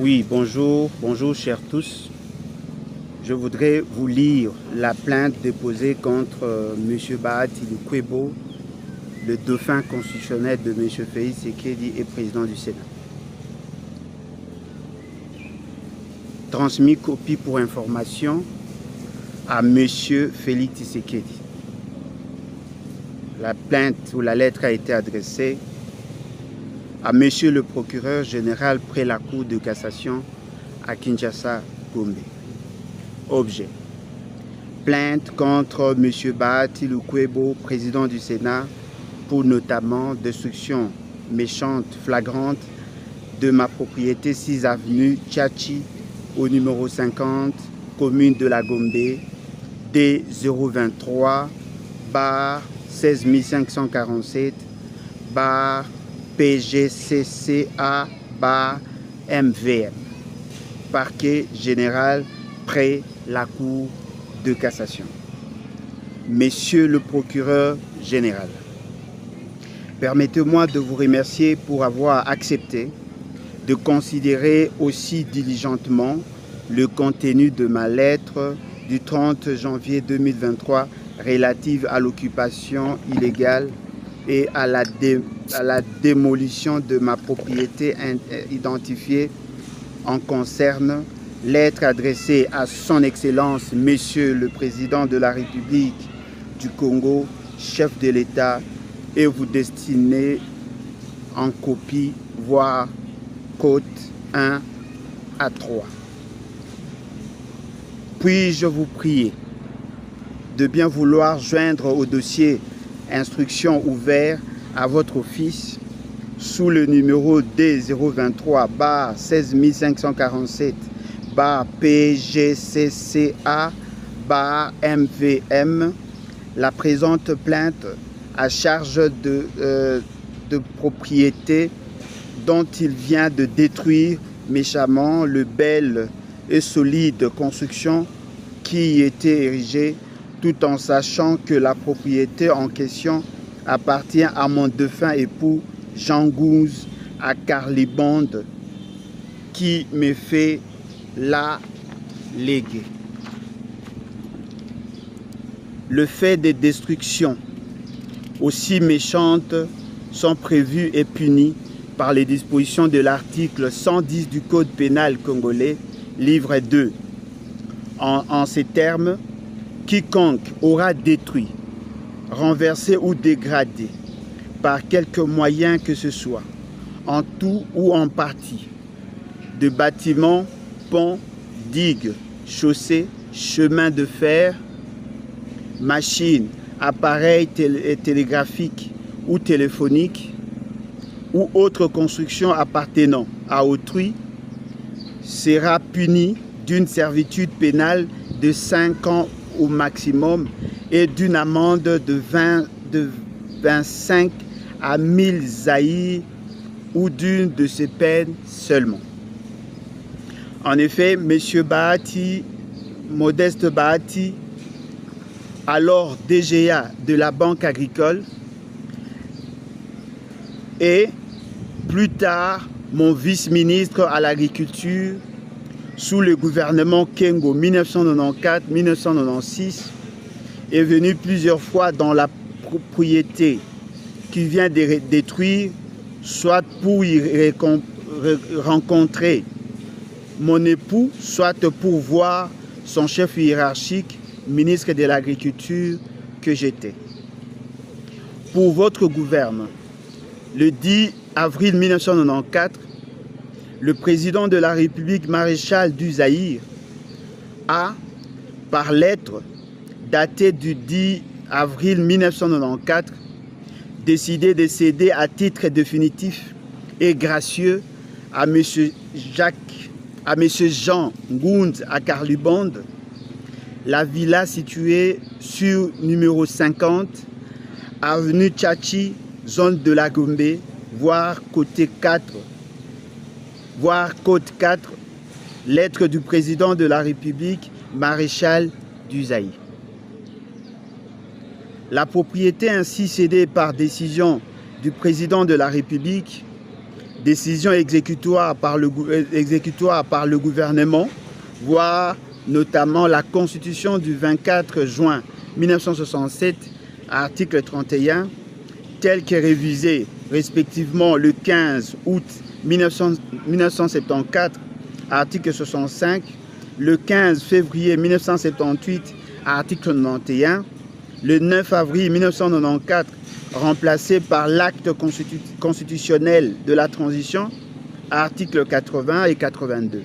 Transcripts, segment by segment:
Oui, bonjour chers tous. Je voudrais vous lire la plainte déposée contre M. Bahati Lukwebo, le dauphin constitutionnel de M. Félix Tshisekedi et président du Sénat. Transmis copie pour information à M. Félix Tshisekedi. La plainte ou la lettre a été adressée à M. le procureur général près la Cour de cassation à Kinshasa, Gombe. Objet: plainte contre M. Bahati Lukwebo, président du Sénat, pour notamment destruction méchante, flagrante de ma propriété 6 avenue Tchachi, au numéro 50, commune de la Gombe, D023, bar 16547, bar PGCCA, bar MVM, parquet général près la Cour de cassation. Monsieur le procureur général, permettez-moi de vous remercier pour avoir accepté de considérer aussi diligemment le contenu de ma lettre du 30 janvier 2023 relative à l'occupation illégale et à la démolition de ma propriété identifiée en concerne. Lettre adressée à son Excellence, Monsieur le Président de la République du Congo, chef de l'État, et vous destinée en copie, voire côte 1 à 3. Puis-je vous prier de bien vouloir joindre au dossier instruction ouvert à votre office sous le numéro D023 bar 16547 bar PGCCA bar MVM la présente plainte à charge de propriété dont il vient de détruire méchamment le bel et solide construction qui y était érigée, tout en sachant que la propriété en question appartient à mon défunt époux Jean Gouze à Carlibande, qui me fait la léguer. Le fait des destructions aussi méchantes sont prévues et punies par les dispositions de l'article 110 du Code pénal congolais, livre 2. En ces termes, quiconque aura détruit, renversé ou dégradé par quelque moyen que ce soit, en tout ou en partie, de bâtiments, ponts, digues, chaussées, chemins de fer, machines, appareils télégraphiques ou téléphoniques, ou autres constructions appartenant à autrui, sera puni d'une servitude pénale de 5 ans au maximum et d'une amende de 25 à 1000 zaïrs ou d'une de ces peines seulement. En effet, M. Bahati, Modeste Bahati, alors DGA de la Banque agricole, et plus tard mon vice-ministre à l'agriculture sous le gouvernement Kengo 1994-1996, est venu plusieurs fois dans la propriété qu'il vient de détruire, soit pour y rencontrer mon époux, soit pour voir son chef hiérarchique, ministre de l'Agriculture que j'étais. Pour votre gouvernement, le 10 avril 1994, le président de la République, maréchal du Zaïre, a, par lettre datée du 10 avril 1994, décidé de céder à titre définitif et gracieux à M. Jean Gouze à Carlibande, la villa située sur numéro 50, avenue Tchachi, zone de la Gombe, voire côte 4, lettre du président de la République, maréchal du Zaïre. La propriété ainsi cédée par décision du président de la République décisions exécutoires par le gouvernement, voire notamment la Constitution du 24 juin 1967, article 31, telle qu'est révisée respectivement le 15 août 1974, article 65, le 15 février 1978, article 91, le 9 avril 1994, remplacé par l'acte constitutionnel de la transition, articles 80 et 82.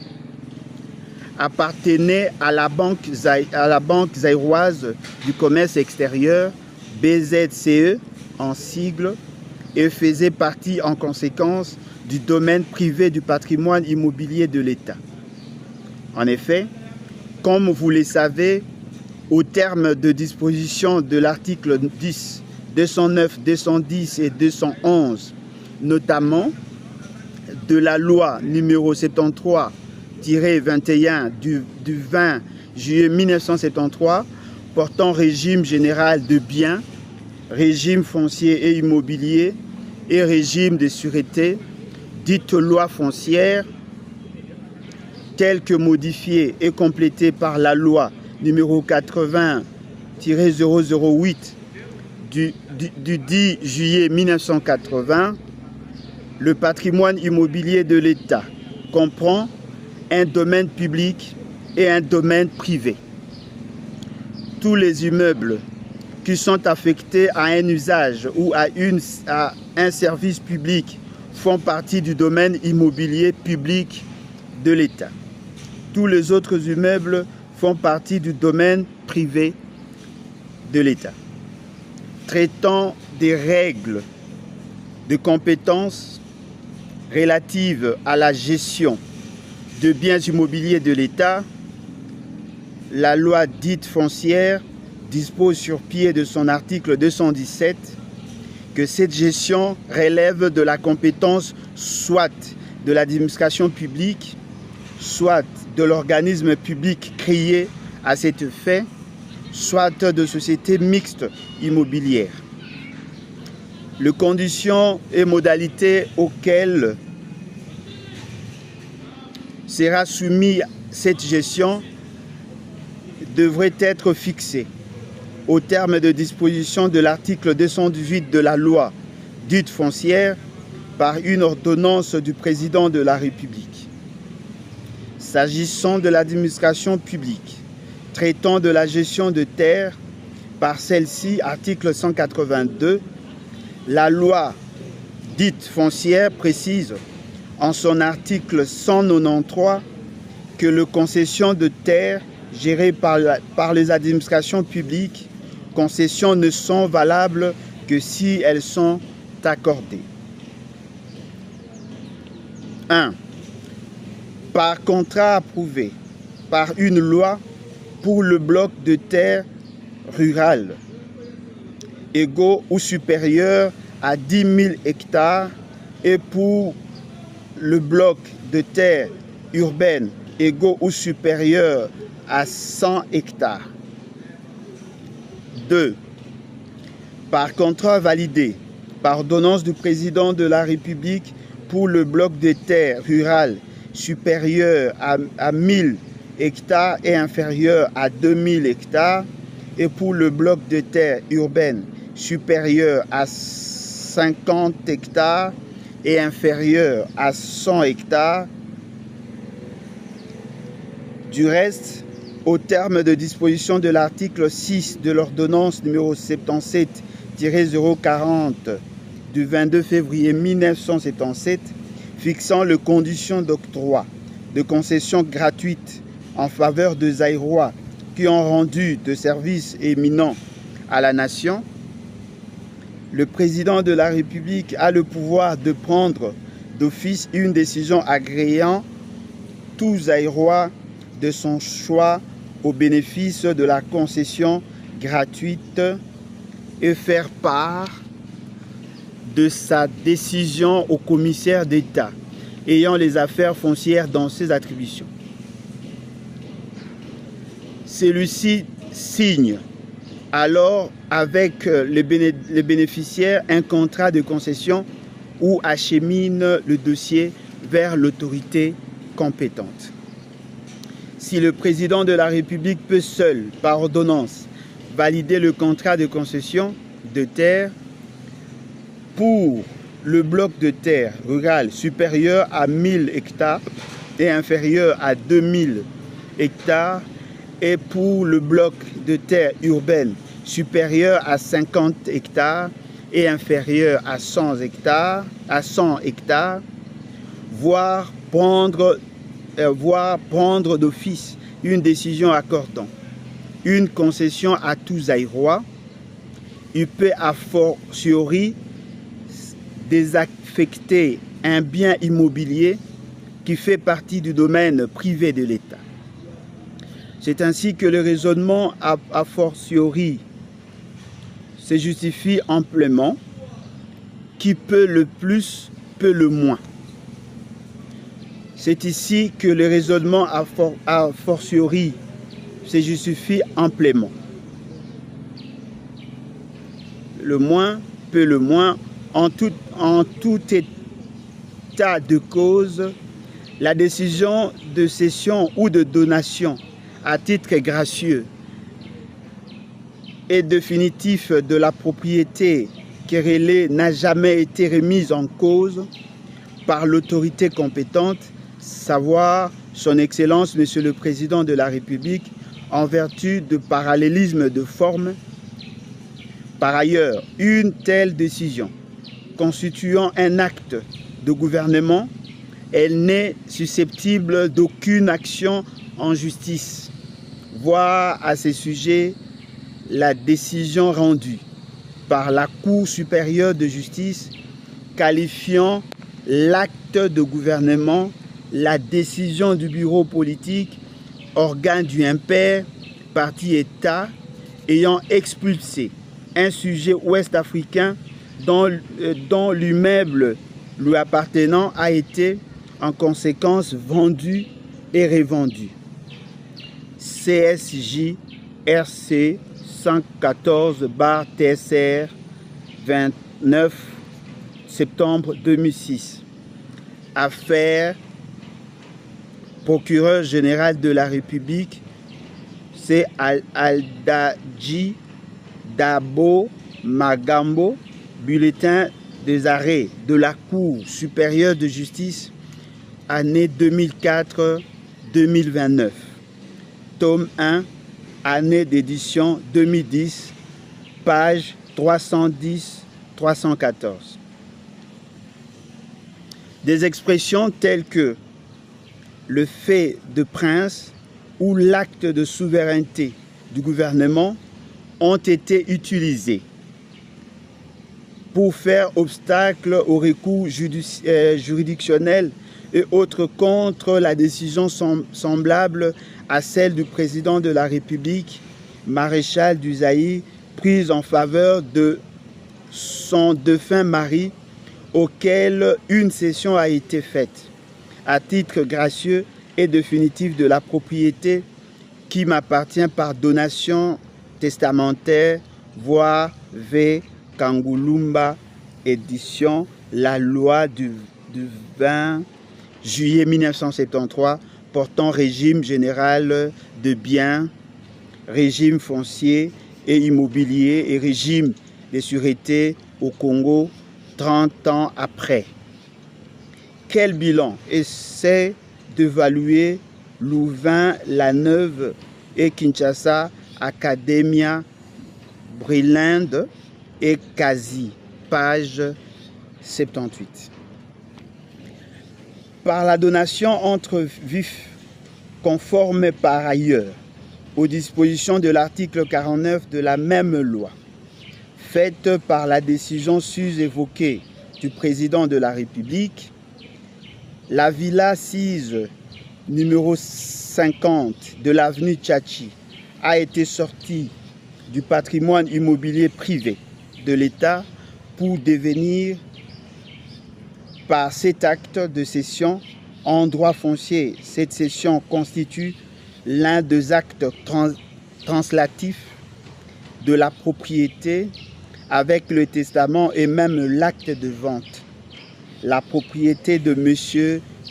Appartenait à la Banque zaïroise du commerce extérieur, BZCE en sigle, et faisait partie en conséquence du domaine privé du patrimoine immobilier de l'État. En effet, comme vous le savez, au terme de dispositions de l'article 10, 209, 210 et 211, notamment de la loi numéro 73-21 du 20 juillet 1973 portant régime général de biens, régime foncier et immobilier et régime de sûreté, dite loi foncière, telle que modifiée et complétée par la loi numéro 80-008 du 10 juillet 1980, le patrimoine immobilier de l'État comprend un domaine public et un domaine privé. Tous les immeubles qui sont affectés à un usage ou à un service public font partie du domaine immobilier public de l'État. Tous les autres immeubles font partie du domaine privé de l'État. Traitant des règles de compétences relatives à la gestion de biens immobiliers de l'État, la loi dite foncière dispose sur pied de son article 217 que cette gestion relève de la compétence soit de l'administration publique, soit de l'organisme public créé à cet effet, soit de sociétés mixtes immobilières. Les conditions et modalités auxquelles sera soumise cette gestion devraient être fixées au terme de dispositions de l'article 218 de la loi dite foncière par une ordonnance du président de la République. S'agissant de l'administration publique, traitant de la gestion de terres par celle-ci, article 182, la loi dite foncière précise en son article 193 que les concessions de terres gérées par les administrations publiques, concessions ne sont valables que si elles sont accordées. 1. Par contrat approuvé par une loi pour le bloc de terre rurale égaux ou supérieurs à 10 000 hectares et pour le bloc de terre urbaine égaux ou supérieurs à 100 hectares. 2. Par contrat validé par ordonnance du président de la République pour le bloc de terre rurale supérieur à 1000 hectares et inférieur à 2000 hectares et pour le bloc de terre urbaine supérieur à 50 hectares et inférieur à 100 hectares. Du reste, au terme de disposition de l'article 6 de l'ordonnance numéro 77-040 du 22 février 1977, fixant les conditions d'octroi de concessions gratuites en faveur de Zaïrois qui ont rendu de services éminents à la nation, le président de la République a le pouvoir de prendre d'office une décision agréant tous Zaïrois de son choix au bénéfice de la concession gratuite et faire part de sa décision au commissaire d'État ayant les affaires foncières dans ses attributions. Celui-ci signe alors avec les bénéficiaires un contrat de concession ou achemine le dossier vers l'autorité compétente. Si le président de la République peut seul, par ordonnance, valider le contrat de concession de terre pour le bloc de terre rural supérieur à 1000 hectares et inférieur à 2000 hectares et pour le bloc de terre urbaine supérieur à 50 hectares et inférieur à 100 hectares, voire prendre d'office une décision accordant une concession à tous aérois, il peut a fortiori désaffecter un bien immobilier qui fait partie du domaine privé de l'État. C'est ainsi que le raisonnement a fortiori se justifie amplement. Qui peut le plus, peut le moins. C'est ici que le raisonnement a fortiori se justifie amplement. Le moins peut le moins. En tout état de cause, la décision de cession ou de donation à titre gracieux et définitif de la propriété querellée n'a jamais été remise en cause par l'autorité compétente, savoir son Excellence Monsieur le Président de la République, en vertu de parallélisme de forme. Par ailleurs, une telle décision constituant un acte de gouvernement, elle n'est susceptible d'aucune action en justice. Voir à ce sujet la décision rendue par la Cour supérieure de justice qualifiant l'acte de gouvernement, la décision du bureau politique, organe du impair, parti État, ayant expulsé un sujet ouest-africain dont l'immeuble lui appartenant a été en conséquence vendu et revendu. CSJ RC 114/TSR 29 septembre 2006. Affaire procureur général de la République, c'est Aldadji Dabo Magambo, bulletin des arrêts de la Cour supérieure de justice, année 2004-2029, tome 1, année d'édition 2010, page 310-314. Des expressions telles que le fait de prince ou l'acte de souveraineté du gouvernement ont été utilisés pour faire obstacle au recours juridictionnel et autres contre la décision semblable à celle du président de la République, maréchal du Zaïre, prise en faveur de son défunt mari, auquel une cession a été faite, à titre gracieux et définitif de la propriété qui m'appartient par donation testamentaire, voire V. Kangulumba, édition, la loi du 20 juillet 1973 portant régime général de biens, régime foncier et immobilier et régime des sûretés au Congo 30 ans après. Quel bilan essaie d'évaluer Louvain, La Neuve et Kinshasa, Academia, Brilinde et Kazi, page 78. Par la donation entre vifs, conforme par ailleurs aux dispositions de l'article 49 de la même loi, faite par la décision sus-évoquée du président de la République, la villa 6, numéro 50 de l'avenue Tchatchi, a été sortie du patrimoine immobilier privé de l'État pour devenir, par cet acte de cession en droit foncier, cette cession constitue l'un des actes translatifs de la propriété avec le testament et même l'acte de vente. la propriété de M.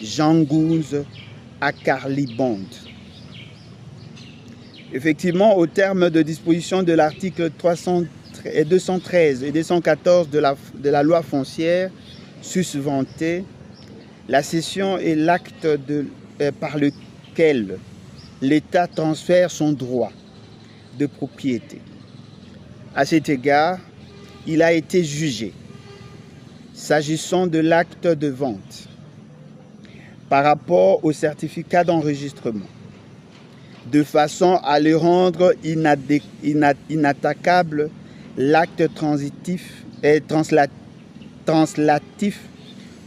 Jean Gounze à Carlibond. Effectivement, au terme de disposition de l'article 213 et 214 de la loi foncière susventée, la cession est l'acte par lequel l'État transfère son droit de propriété. À cet égard, il a été jugé, s'agissant de l'acte de vente, par rapport au certificat d'enregistrement, de façon à le rendre inattaquable, l'acte transitif et translatif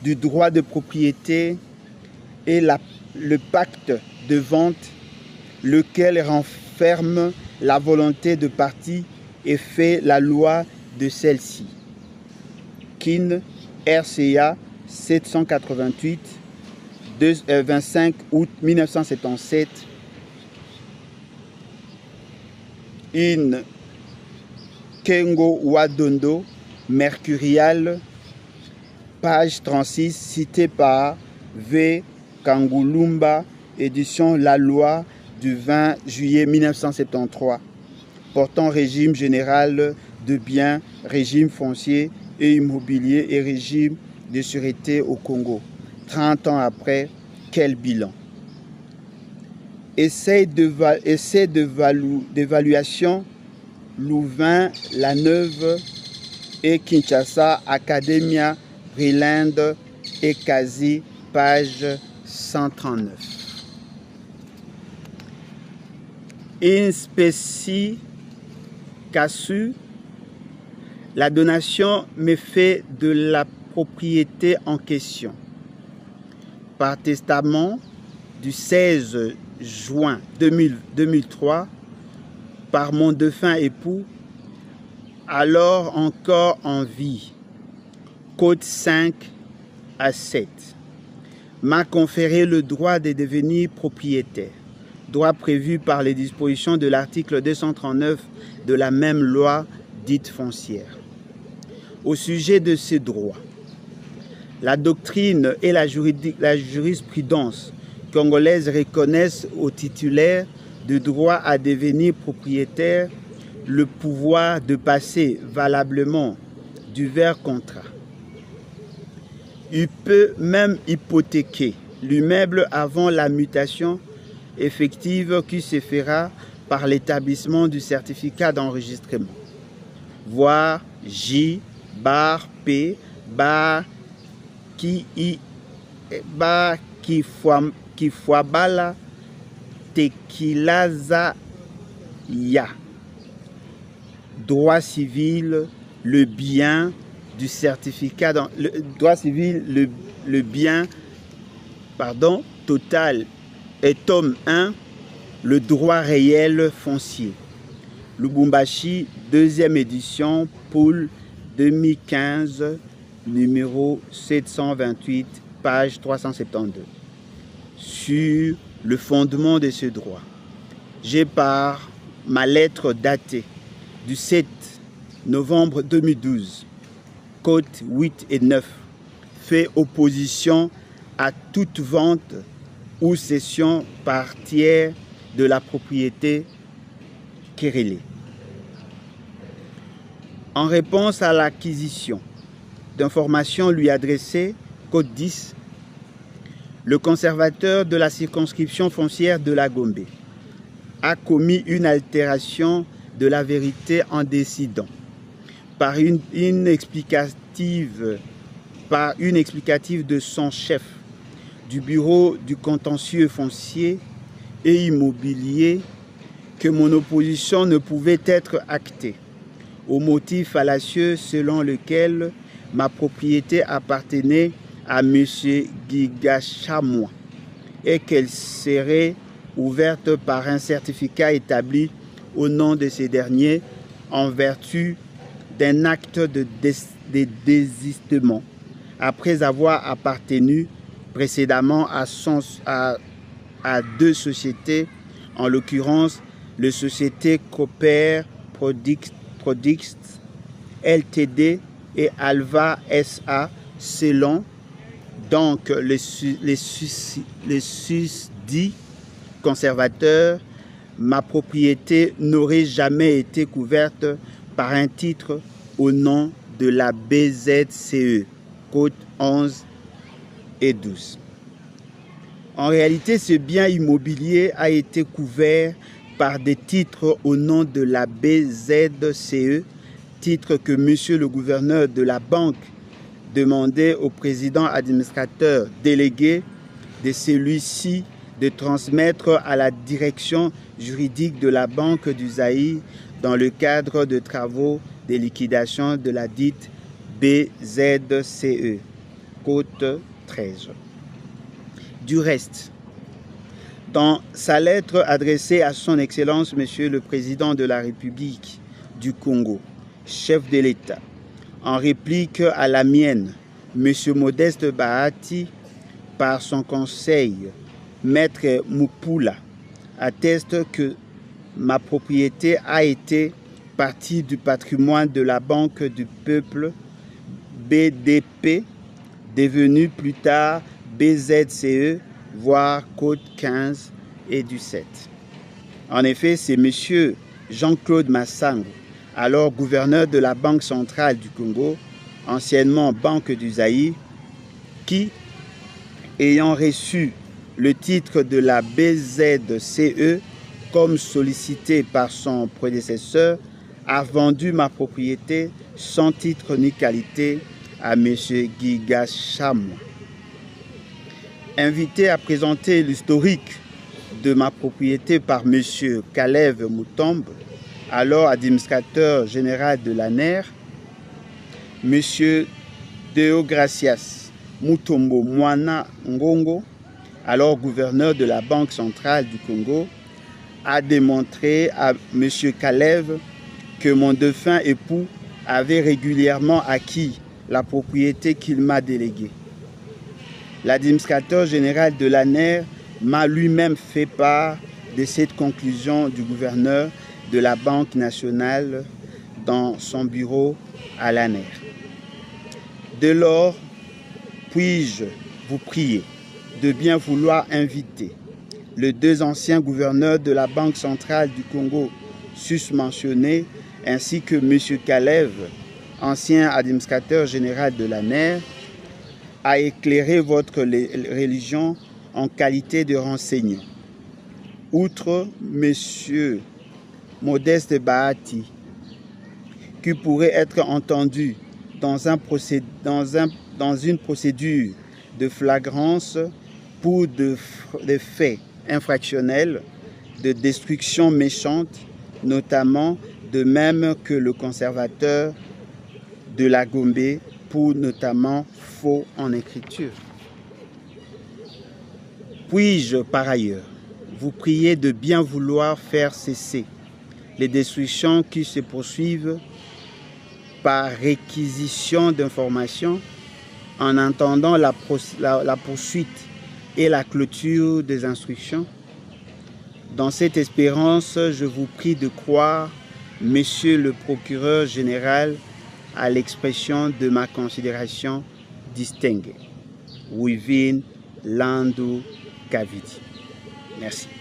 du droit de propriété et le pacte de vente, lequel renferme la volonté de partie et fait la loi de celle-ci. KIN RCA 788, 25 août 1977, in Kengo Wadondo, Mercurial, page 36, cité par V. Kangulumba, édition La Loi du 20 juillet 1973, portant régime général de biens, régime foncier et immobilier et régime de sûreté au Congo. 30 ans après, quel bilan? Essai d'évaluation, Louvain, La Neuve et Kinshasa, Academia Brilande et Kazi, page 139. In specie casu, la donation me fait de la propriété en question. Par testament du 16 juin 2003, par mon défunt époux, alors encore en vie, code 5 à 7, m'a conféré le droit de devenir propriétaire, droit prévu par les dispositions de l'article 239 de la même loi dite foncière. Au sujet de ces droits, la doctrine et la jurisprudence congolaise reconnaissent aux titulaires de droit à devenir propriétaire le pouvoir de passer valablement divers contrats. Il peut même hypothéquer l'immeuble avant la mutation effective qui se fera par l'établissement du certificat d'enregistrement, voire J bar P bar qui fois bala tequilaza ya. Droit civil, le bien du certificat droit civil, le bien total et tome 1, le droit réel foncier. Lubumbashi, 2e édition, Poule 2015, numéro 728, page 372. Sur le fondement de ce droit, j'ai par ma lettre datée du 7 novembre 2012, code 8 et 9, fait opposition à toute vente ou cession par tiers de la propriété querellée. En réponse à l'acquisition d'informations lui adressées, code 10, le conservateur de la circonscription foncière de la Gombe a commis une altération de la vérité en décidant par une explicative de son chef du bureau du contentieux foncier et immobilier que mon opposition ne pouvait être actée au motif fallacieux selon lequel ma propriété appartenait à M. Gigachamois et qu'elle serait ouverte par un certificat établi au nom de ces derniers en vertu d'un acte de désistement après avoir appartenu précédemment à deux sociétés, en l'occurrence la société Cooper Products Ltd et Alva SA selon Donc, les susdits conservateurs, ma propriété n'aurait jamais été couverte par un titre au nom de la BZCE, code 11 et 12. En réalité, ce bien immobilier a été couvert par des titres au nom de la BZCE, titre que monsieur le gouverneur de la banque demandait au président administrateur délégué de celui-ci de transmettre à la direction juridique de la Banque du Zaïre dans le cadre de travaux de liquidation de la dite BZCE, code 13. Du reste, dans sa lettre adressée à son Excellence, Monsieur le Président de la République du Congo, chef de l'État, en réplique à la mienne, Monsieur Modeste Bahati, par son conseil, Maître Mupula, atteste que ma propriété a été partie du patrimoine de la Banque du Peuple, BDP, devenue plus tard BZCE, voire code 15 et 17. En effet, c'est M. Jean-Claude Massango, alors gouverneur de la Banque centrale du Congo, anciennement Banque du Zaïre, qui, ayant reçu le titre de la BZCE comme sollicité par son prédécesseur, a vendu ma propriété sans titre ni qualité à M. Giga Chamou. Invité à présenter l'historique de ma propriété par M. Kalev Mutombe, alors administrateur général de l'ANER, M. Deogracias Mutombo Mwana Ngongo, alors gouverneur de la Banque centrale du Congo, a démontré à M. Kalev que mon défunt époux avait régulièrement acquis la propriété qu'il m'a déléguée. L'administrateur général de l'ANER m'a lui-même fait part de cette conclusion du gouverneur de la Banque nationale dans son bureau à l'ANER. Dès lors, puis-je vous prier de bien vouloir inviter les deux anciens gouverneurs de la Banque centrale du Congo susmentionnés, ainsi que M. Kalev, ancien administrateur général de l'ANER, à éclairer votre religion en qualité de renseignant. Outre M. Modeste Bahati, qui pourrait être entendu dans une procédure de flagrance pour des faits infractionnels de destruction méchante, notamment de même que le conservateur de la Gombe pour notamment faux en écriture. Puis-je par ailleurs vous prier de bien vouloir faire cesser les destructions qui se poursuivent par réquisition d'informations en attendant la poursuite et la clôture des instructions. Dans cette espérance, je vous prie de croire, Monsieur le procureur général, à l'expression de ma considération distinguée. Wivin Landu Kavidi. Merci.